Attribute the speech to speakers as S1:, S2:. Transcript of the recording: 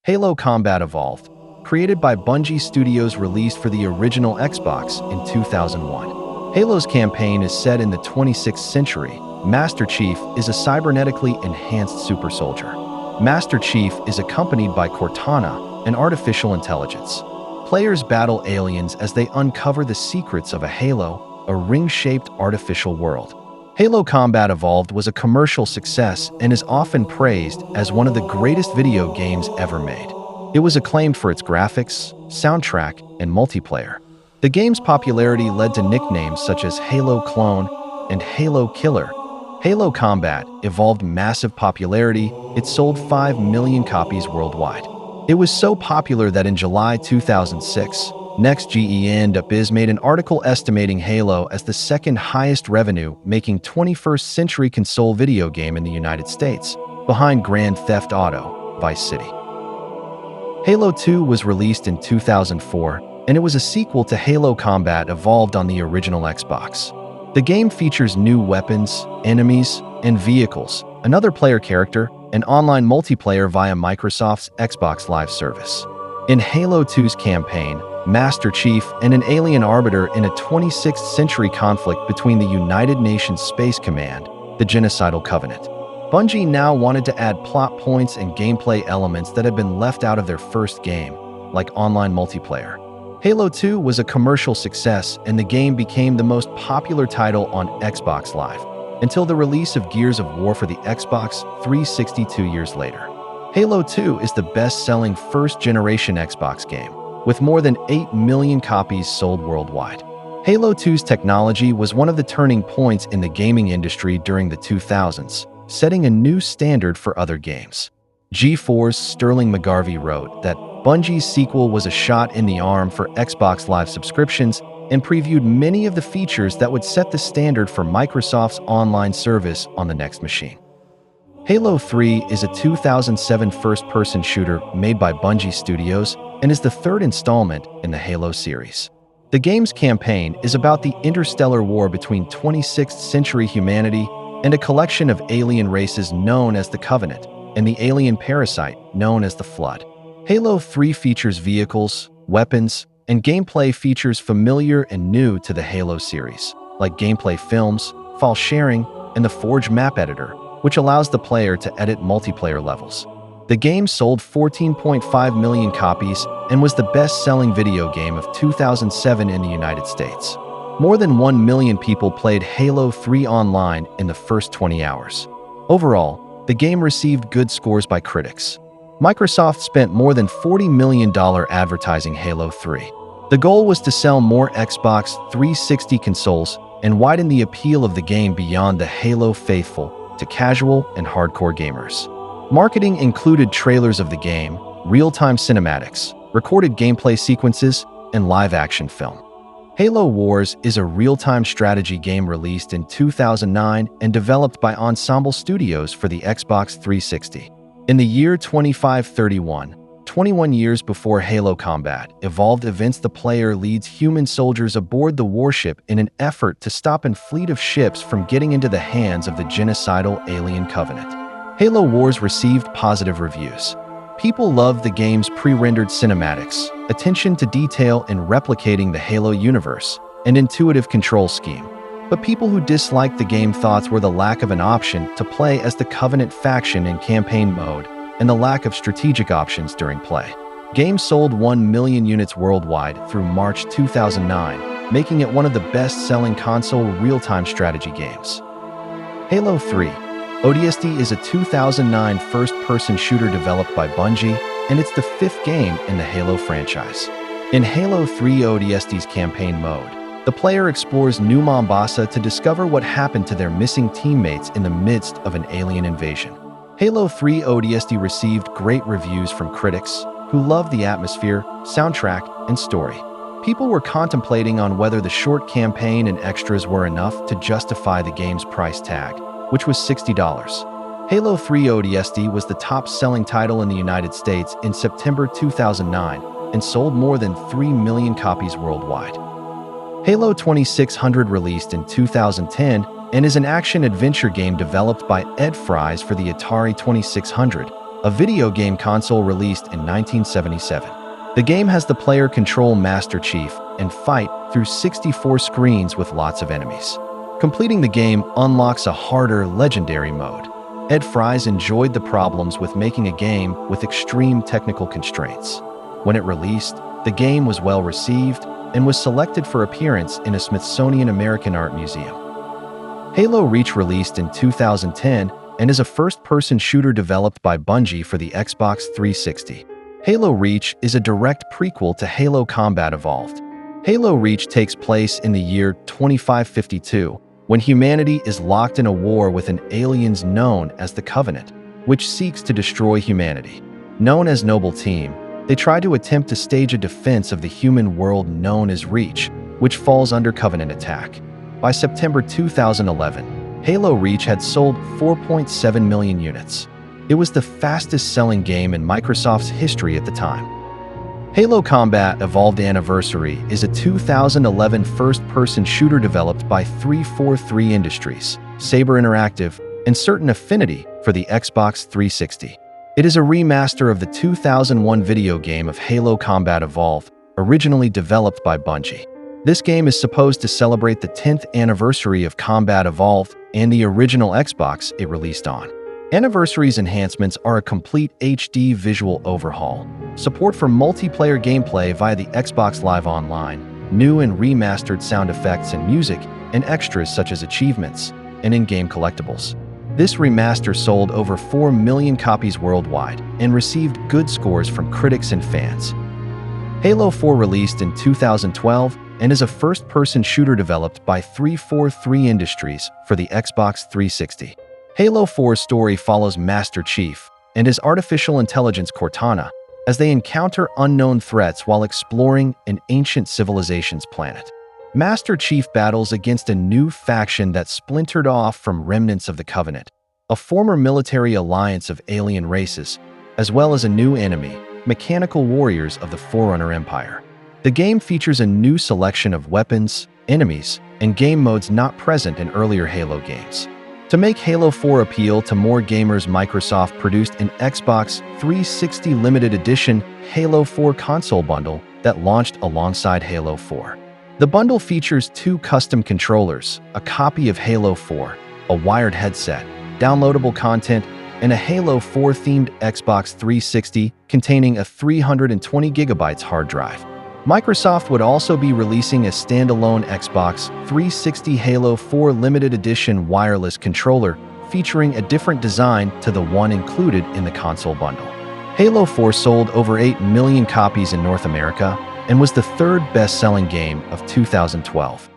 S1: Halo Combat Evolved, created by Bungie Studios, released for the original Xbox in 2001. Halo's campaign is set in the 26th century. Master Chief is a cybernetically enhanced super soldier. Master Chief is accompanied by Cortana, an artificial intelligence. Players battle aliens as they uncover the secrets of a Halo, a ring-shaped artificial world. Halo Combat Evolved was a commercial success and is often praised as one of the greatest video games ever made. It was acclaimed for its graphics, soundtrack, and multiplayer. The game's popularity led to nicknames such as Halo Clone and Halo Killer. Halo Combat Evolved massive popularity. It sold 5 million copies worldwide. It was so popular that in July 2006, NextGen and Biz made an article estimating Halo as the second highest revenue-making 21st century console video game in the United States, behind Grand Theft Auto: Vice City. Halo 2 was released in 2004, and it was a sequel to Halo Combat Evolved on the original Xbox. The game features new weapons, enemies, and vehicles, another player character, and online multiplayer via Microsoft's Xbox Live service. In Halo 2's campaign, Master Chief and an alien arbiter in a 26th century conflict between the United Nations Space Command, the Genocidal Covenant. Bungie now wanted to add plot points and gameplay elements that had been left out of their first game, like online multiplayer. Halo 2 was a commercial success, and the game became the most popular title on Xbox Live, until the release of Gears of War for the Xbox 360 2 years later. Halo 2 is the best-selling first-generation Xbox game, with more than 8 million copies sold worldwide. Halo 2's technology was one of the turning points in the gaming industry during the 2000s, setting a new standard for other games. G4's Sterling McGarvey wrote that Bungie's sequel was a shot in the arm for Xbox Live subscriptions and previewed many of the features that would set the standard for Microsoft's online service on the next machine. Halo 3 is a 2007 first-person shooter made by Bungie Studios and is the third installment in the Halo series. The game's campaign is about the interstellar war between 26th century humanity and a collection of alien races known as the Covenant, and the alien parasite known as the Flood. Halo 3 features vehicles, weapons, and gameplay features familiar and new to the Halo series, like gameplay films, file sharing, and the Forge map editor, which allows the player to edit multiplayer levels. The game sold 14.5 million copies and was the best-selling video game of 2007 in the United States. More than 1 million people played Halo 3 online in the first 20 hours. Overall, the game received good scores by critics. Microsoft spent more than $40 million advertising Halo 3. The goal was to sell more Xbox 360 consoles and widen the appeal of the game beyond the Halo faithful to casual and hardcore gamers. Marketing included trailers of the game, real-time cinematics, recorded gameplay sequences, and live-action film. Halo Wars is a real-time strategy game released in 2009 and developed by Ensemble Studios for the Xbox 360. In the year 2531, 21 years before Halo Combat Evolved events, the player leads human soldiers aboard the warship in an effort to stop a fleet of ships from getting into the hands of the genocidal alien Covenant. Halo Wars received positive reviews. People loved the game's pre-rendered cinematics, attention to detail in replicating the Halo universe, and intuitive control scheme. But people who disliked the game thoughts were the lack of an option to play as the Covenant faction in campaign mode and the lack of strategic options during play. Game sold 1 million units worldwide through March 2009, making it one of the best-selling console real-time strategy games. Halo 3 ODST is a 2009 first-person shooter developed by Bungie, and it's the fifth game in the Halo franchise. In Halo 3 ODST's campaign mode, the player explores New Mombasa to discover what happened to their missing teammates in the midst of an alien invasion. Halo 3 ODST received great reviews from critics, who loved the atmosphere, soundtrack, and story. People were contemplating on whether the short campaign and extras were enough to justify the game's price tag, which was $60. Halo 3 ODST was the top-selling title in the United States in September 2009 and sold more than 3 million copies worldwide. Halo 2600 released in 2010 and is an action-adventure game developed by Ed Fries for the Atari 2600, a video game console released in 1977. The game has the player control Master Chief and fight through 64 screens with lots of enemies. Completing the game unlocks a harder, legendary mode. Ed Fries enjoyed the problems with making a game with extreme technical constraints. When it released, the game was well received and was selected for appearance in a Smithsonian American Art Museum. Halo Reach released in 2010 and is a first-person shooter developed by Bungie for the Xbox 360. Halo Reach is a direct prequel to Halo Combat Evolved. Halo Reach takes place in the year 2552, when humanity is locked in a war with an aliens known as the Covenant, which seeks to destroy humanity. Known as Noble Team, they try to attempt to stage a defense of the human world known as Reach, which falls under Covenant attack. By September 2011, Halo Reach had sold 4.7 million units. It was the fastest-selling game in Microsoft's history at the time. Halo Combat Evolved Anniversary is a 2011 first-person shooter developed by 343 Industries, Saber Interactive, and Certain Affinity for the Xbox 360. It is a remaster of the 2001 video game of Halo Combat Evolved, originally developed by Bungie. This game is supposed to celebrate the 10th anniversary of Combat Evolved and the original Xbox it released on. Anniversary's enhancements are a complete HD visual overhaul, support for multiplayer gameplay via the Xbox Live Online, new and remastered sound effects and music, and extras such as achievements and in-game collectibles. This remaster sold over 4 million copies worldwide and received good scores from critics and fans. Halo 4 released in 2012 and is a first-person shooter developed by 343 Industries for the Xbox 360. Halo 4's story follows Master Chief and his artificial intelligence Cortana as they encounter unknown threats while exploring an ancient civilization's planet. Master Chief battles against a new faction that splintered off from remnants of the Covenant, a former military alliance of alien races, as well as a new enemy, mechanical warriors of the Forerunner Empire. The game features a new selection of weapons, enemies, and game modes not present in earlier Halo games. To make Halo 4 appeal to more gamers, Microsoft produced an Xbox 360 Limited Edition Halo 4 console bundle that launched alongside Halo 4. The bundle features 2 custom controllers, a copy of Halo 4, a wired headset, downloadable content, and a Halo 4-themed Xbox 360 containing a 320 GB hard drive. Microsoft would also be releasing a standalone Xbox 360 Halo 4 Limited Edition wireless controller featuring a different design to the one included in the console bundle. Halo 4 sold over 8 million copies in North America and was the 3rd best-selling game of 2012.